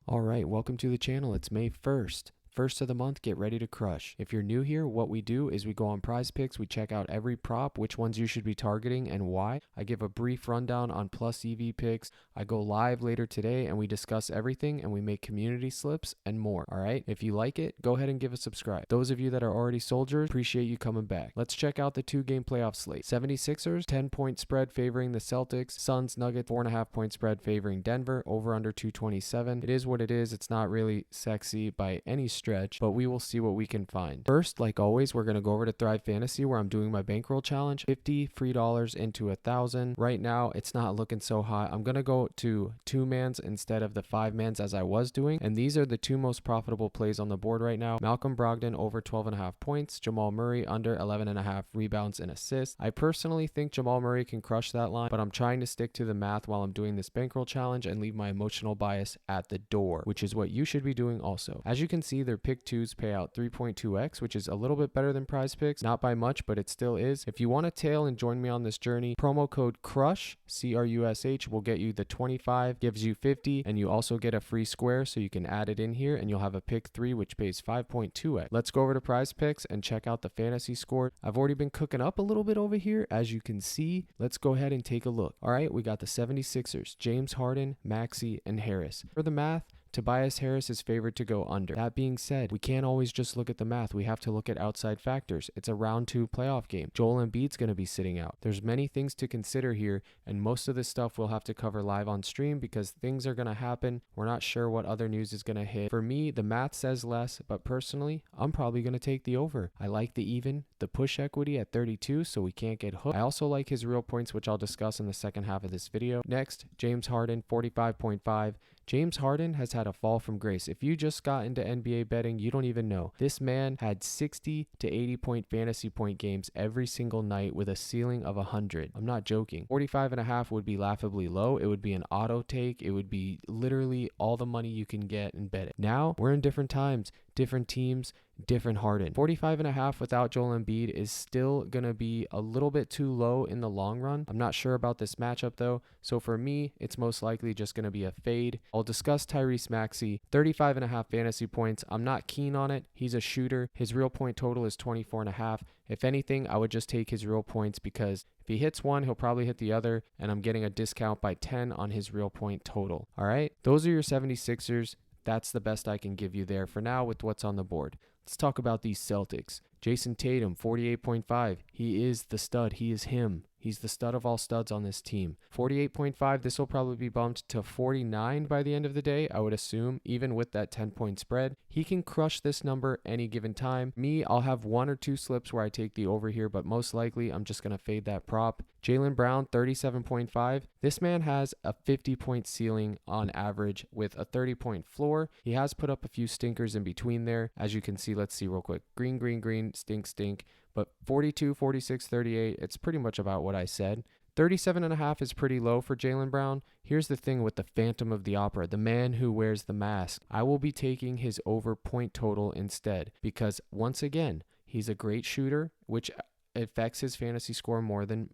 All right, welcome to the channel. It's May 1st. First of the month, get ready to crush. If you're new here, what we do is we go on PrizePicks, we check out every prop, which ones you should be targeting and why. I give a brief rundown on plus EV picks. I go live later today and we discuss everything and we make community slips and more. All right, if you like it, go ahead and give a subscribe. Those of you that are already soldiers, appreciate you coming back. Let's check out the 2-game playoff slate. 76ers, 10-point spread favoring the Celtics. Suns, Nuggets, 4.5-point spread favoring Denver. Over under 227. It is what it is. It's not really sexy by any stretch, but we will see what we can find. First, like always, we're going to go over to Thrive Fantasy where I'm doing my bankroll challenge. $50 free into 1,000. Right now, it's not looking so hot. I'm going to go to 2-mans instead of the 5-mans as I was doing. And these are the 2 most profitable plays on the board right now. Malcolm Brogdon over 12.5 points. Jamal Murray under 11.5 rebounds and assists. I personally think Jamal Murray can crush that line, but I'm trying to stick to the math while I'm doing this bankroll challenge and leave my emotional bias at the door, which is what you should be doing also. As you can see, their pick 2s pay out 3.2x, which is a little bit better than PrizePicks. Not by much, but it still is. If you want to tail and join me on this journey, promo code CRUSH, CRUSH, will get you the 25, gives you 50, and you also get a free square, so you can add it in here, and you'll have a pick 3, which pays 5.2x. Let's go over to PrizePicks and check out the fantasy score. I've already been cooking up a little bit over here, as you can see. Let's go ahead and take a look. All right, we got the 76ers, James Harden, Maxey, and Harris. For the math, Tobias Harris is favored to go under. That being said, we can't always just look at the math. We have to look at outside factors. It's a round 2 playoff game. Joel Embiid's going to be sitting out. There's many things to consider here, and most of this stuff we'll have to cover live on stream because things are going to happen. We're not sure what other news is going to hit. For me, the math says less, but personally, I'm probably going to take the over. I like the even, the push equity at 32, so we can't get hooked. I also like his real points, which I'll discuss in the second half of this video. Next, James Harden, 45.5. James Harden has had a fall from grace. If you just got into NBA betting, you don't even know. This man had 60 to 80 point fantasy point games every single night with a ceiling of 100. I'm not joking. 45.5 would be laughably low. It would be an auto take. It would be literally all the money you can get and bet it. Now, we're in different times, different teams, different Harden. 45.5 without Joel Embiid is still going to be a little bit too low in the long run. I'm not sure about this matchup though. So for me, it's most likely just going to be a fade. I'll discuss Tyrese Maxey, 35.5 fantasy points. I'm not keen on it. He's a shooter. His real point total is 24.5. If anything, I would just take his real points because if he hits one, he'll probably hit the other, and I'm getting a discount by 10 on his real point total. All right, those are your 76ers. That's the best I can give you there for now with what's on the board. Let's talk about these Celtics. Jason Tatum, 48.5. He is the stud. He is him. He's the stud of all studs on this team. 48.5, this will probably be bumped to 49 by the end of the day, I would assume, even with that 10-point spread. He can crush this number any given time. Me, I'll have 1 or 2 slips where I take the over here, but most likely I'm just going to fade that prop. Jaylen Brown, 37.5. This man has a 50-point ceiling on average with a 30-point floor. He has put up a few stinkers in between there. As you can see, let's see real quick. Green, green, green, stink, stink. But 42, 46, 38, it's pretty much about what I said. 37.5 is pretty low for Jaylen Brown. Here's the thing with the Phantom of the Opera, the man who wears the mask. I will be taking his over point total instead because once again, he's a great shooter, which affects his fantasy score more than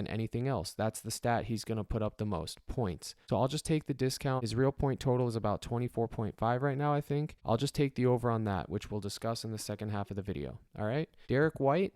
anything else. That's the stat he's going to put up the most, points. So I'll just take the discount. His real point total is about 24.5 right now, I think. I'll just take the over on that, which we'll discuss in the second half of the video. All right. Derek White.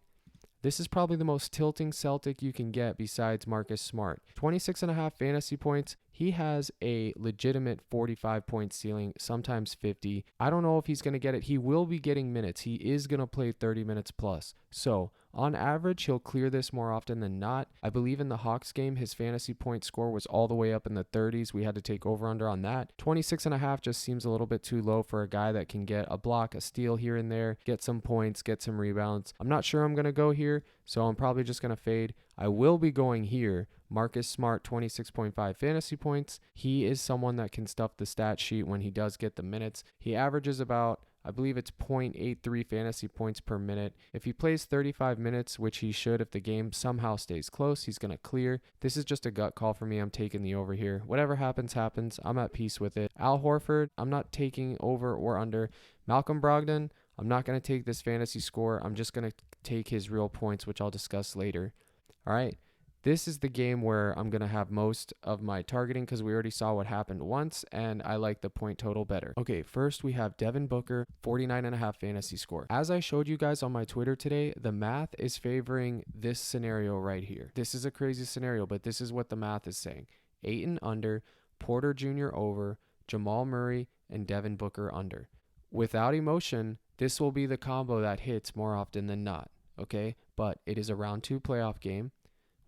This is probably the most tilting Celtic you can get besides Marcus Smart. 26.5 fantasy points. He has a legitimate 45-point ceiling, sometimes 50. I don't know if he's going to get it. He will be getting minutes. He is going to play 30 minutes plus. So on average, he'll clear this more often than not. I believe in the Hawks game, his fantasy point score was all the way up in the 30s. We had to take over under on that. 26.5 just seems a little bit too low for a guy that can get a block, a steal here and there, get some points, get some rebounds. I'm not sure I'm going to go here, so I'm probably just going to fade. I will be going here. Marcus Smart, 26.5 fantasy points. He is someone that can stuff the stat sheet when he does get the minutes. He averages about, I believe it's 0.83 fantasy points per minute. If he plays 35 minutes, which he should if the game somehow stays close, he's going to clear. This is just a gut call for me. I'm taking the over here. Whatever happens, happens. I'm at peace with it. Al Horford, I'm not taking over or under. Malcolm Brogdon, I'm not going to take this fantasy score. I'm just going to take his real points, which I'll discuss later. All right. This is the game where I'm going to have most of my targeting because we already saw what happened once, and I like the point total better. Okay, first we have Devin Booker, 49.5 fantasy score. As I showed you guys on my Twitter today, the math is favoring this scenario right here. This is a crazy scenario, but this is what the math is saying. Ayton under, Porter Jr. over, Jamal Murray, and Devin Booker under. Without emotion, this will be the combo that hits more often than not, okay? But it is a round 2 playoff game.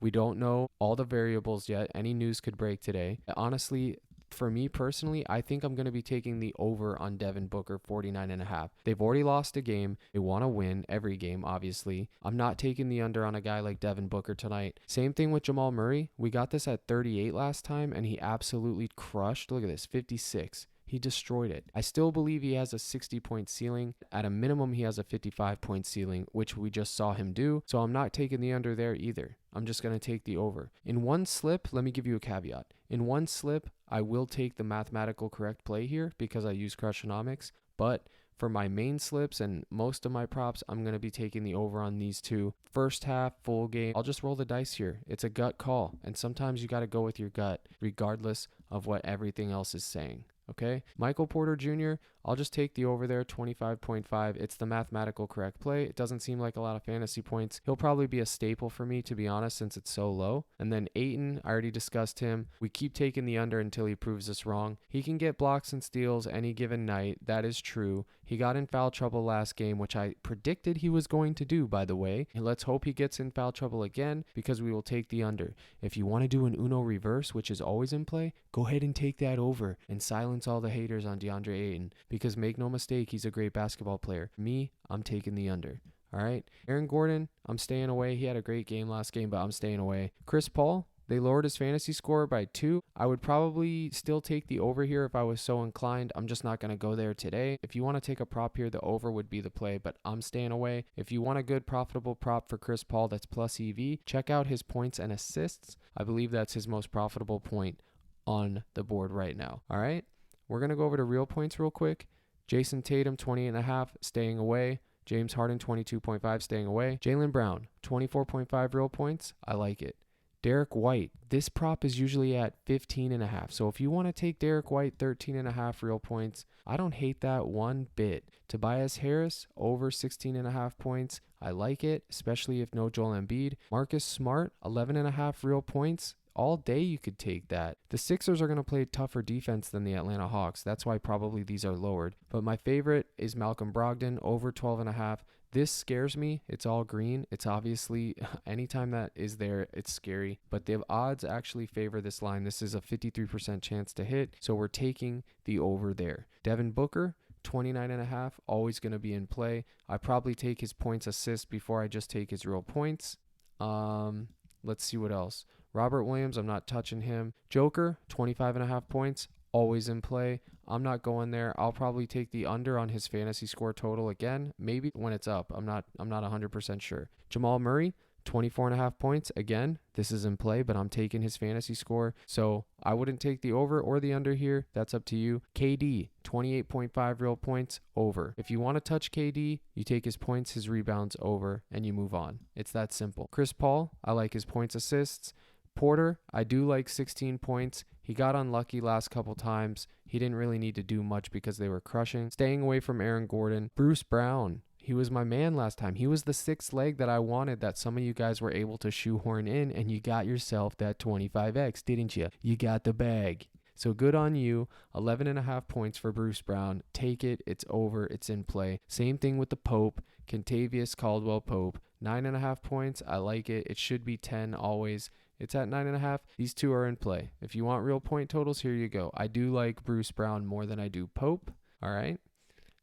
We don't know all the variables yet. Any news could break today. Honestly, for me personally, I think I'm going to be taking the over on Devin Booker, 49.5. They've already lost a game. They want to win every game, obviously. I'm not taking the under on a guy like Devin Booker tonight. Same thing with Jamal Murray. We got this at 38 last time, and he absolutely crushed. Look at this, 56. He destroyed it. I still believe he has a 60-point ceiling. At a minimum, he has a 55-point ceiling, which we just saw him do. So I'm not taking the under there either. I'm just going to take the over. In one slip, let me give you a caveat. In one slip, I will take the mathematical correct play here because I use Crushionomics. But for my main slips and most of my props, I'm going to be taking the over on these two. First half, full game. I'll just roll the dice here. It's a gut call. And sometimes you got to go with your gut regardless of what everything else is saying. Okay, Michael Porter Jr., I'll just take the over there, 25.5. It's the mathematical correct play. It doesn't seem like a lot of fantasy points. He'll probably be a staple for me, to be honest, since it's so low. And then Ayton, I already discussed him. We keep taking the under until he proves us wrong. He can get blocks and steals any given night. That is true. He got in foul trouble last game, which I predicted he was going to do, by the way. And let's hope he gets in foul trouble again because we will take the under. If you want to do an Uno reverse, which is always in play, go ahead and take that over and silence all the haters on DeAndre Ayton because make no mistake, he's a great basketball player. Me, I'm taking the under. All right. Aaron Gordon, I'm staying away. He had a great game last game, but I'm staying away. Chris Paul, they lowered his fantasy score by 2. I would probably still take the over here if I was so inclined. I'm just not going to go there today. If you want to take a prop here, the over would be the play, but I'm staying away. If you want a good profitable prop for Chris Paul that's plus EV, check out his points and assists. I believe that's his most profitable point on the board right now. All right. We're going to go over to real points real quick. Jason Tatum, 20.5, staying away. James Harden, 22.5, staying away. Jaylen Brown, 24.5 real points. I like it. Derek White, this prop is usually at 15.5. So if you want to take Derek White, 13.5 real points, I don't hate that one bit. Tobias Harris, over 16.5 points. I like it, especially if no Joel Embiid. Marcus Smart, 11.5 real points. All day you could take that. The Sixers are going to play tougher defense than the Atlanta Hawks. That's why probably these are lowered. But my favorite is Malcolm Brogdon, over 12.5. This scares me. It's all green. It's obviously, anytime that is there, it's scary. But the odds actually favor this line. This is a 53% chance to hit. So we're taking the over there. Devin Booker, 29.5, always going to be in play. I probably take his points assist before I just take his real points. Let's see what else. Robert Williams, I'm not touching him. Joker, 25.5 points, always in play. I'm not going there. I'll probably take the under on his fantasy score total again, maybe when it's up. I'm not 100% sure. Jamal Murray, 24.5 points. Again, this is in play, but I'm taking his fantasy score. So I wouldn't take the over or the under here. That's up to you. KD, 28.5 real points, over. If you want to touch KD, you take his points, his rebounds, over, and you move on. It's that simple. Chris Paul, I like his points, assists. Porter, I do like 16 points. He got unlucky last couple times. He didn't really need to do much because they were crushing. Staying away from Aaron Gordon. Bruce Brown, he was my man last time. He was the sixth leg that I wanted that some of you guys were able to shoehorn in, and you got yourself that 25X, didn't you? You got the bag. So good on you. 11.5 points for Bruce Brown. Take it. It's over. It's in play. Same thing with the Pope. Kentavious Caldwell Pope. 9.5 points. I like it. It should be 10 always. It's at 9.5. These two are in play. If you want real point totals, here you go. I do like Bruce Brown more than I do Pope. All right.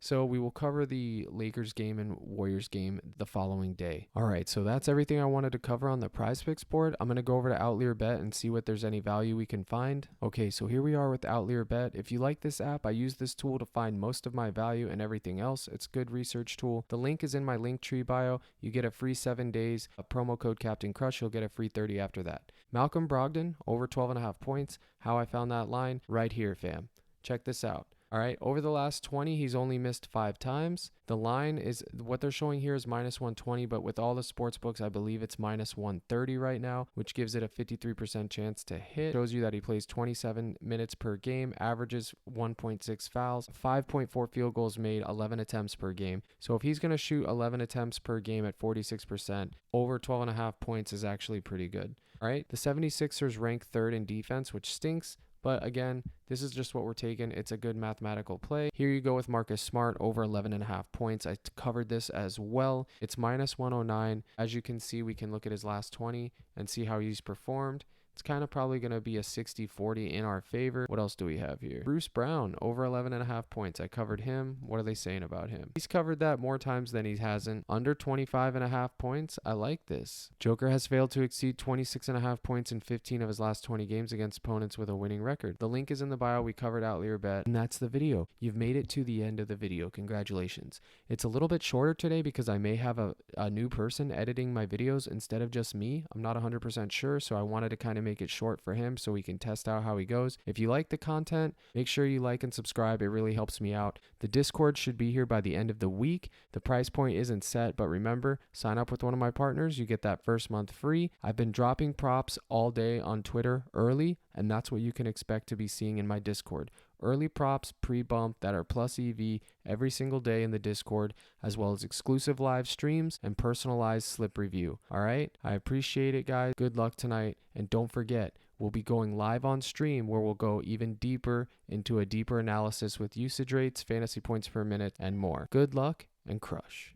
So we will cover the Lakers game and Warriors game the following day. All right, so that's everything I wanted to cover on the PrizePicks board. I'm going to go over to Outlier Bet and see what there's any value we can find. Okay, so here we are with Outlier Bet. If you like this app, I use this tool to find most of my value and everything else. It's a good research tool. The link is in my Linktree bio. You get a free 7 days. A promo code Captain Crush, you'll get a free 30 after that. Malcolm Brogdon, over 12.5 points. How I found that line? Right here, fam. Check this out. All right, over the last 20, he's only missed 5 times. The line is, what they're showing here is minus 120, but with all the sports books, I believe it's minus 130 right now, which gives it a 53% chance to hit. Shows you that he plays 27 minutes per game, averages 1.6 fouls, 5.4 field goals made, 11 attempts per game. So if he's going to shoot 11 attempts per game at 46%, over 12.5 points is actually pretty good. All right, the 76ers rank 3rd in defense, which stinks. But again, this is just what we're taking. It's a good mathematical play. Here you go with Marcus Smart over 11.5 points. I covered this as well. It's minus 109. As you can see, we can look at his last 20 and see how he's performed. It's kind of probably going to be a 60-40 in our favor. What else do we have here? Bruce Brown, over 11.5 points. I covered him. What are they saying about him? He's covered that more times than he hasn't. Under 25.5 points. I like this. Joker has failed to exceed 26.5 points in 15 of his last 20 games against opponents with a winning record. The link is in the bio. We covered Outlier Bet, and that's the video. You've made it to the end of the video. Congratulations. It's a little bit shorter today because I may have a new person editing my videos instead of just me. I'm not 100% sure, so I wanted to kind of make it short for him so we can test out how he goes. If you like the content, make sure you like and subscribe. It really helps me out. The Discord should be here by the end of the week. The price point isn't set, but remember, sign up with one of my partners. You get that first month free. I've been dropping props all day on Twitter early, and that's what you can expect to be seeing in my Discord. Early props pre-bump that are plus EV every single day in the Discord, as well as exclusive live streams and personalized slip review. All right, I appreciate it, guys. Good luck tonight, and don't forget, we'll be going live on stream where we'll go even deeper into a deeper analysis with usage rates, fantasy points per minute, and more. Good luck and crush.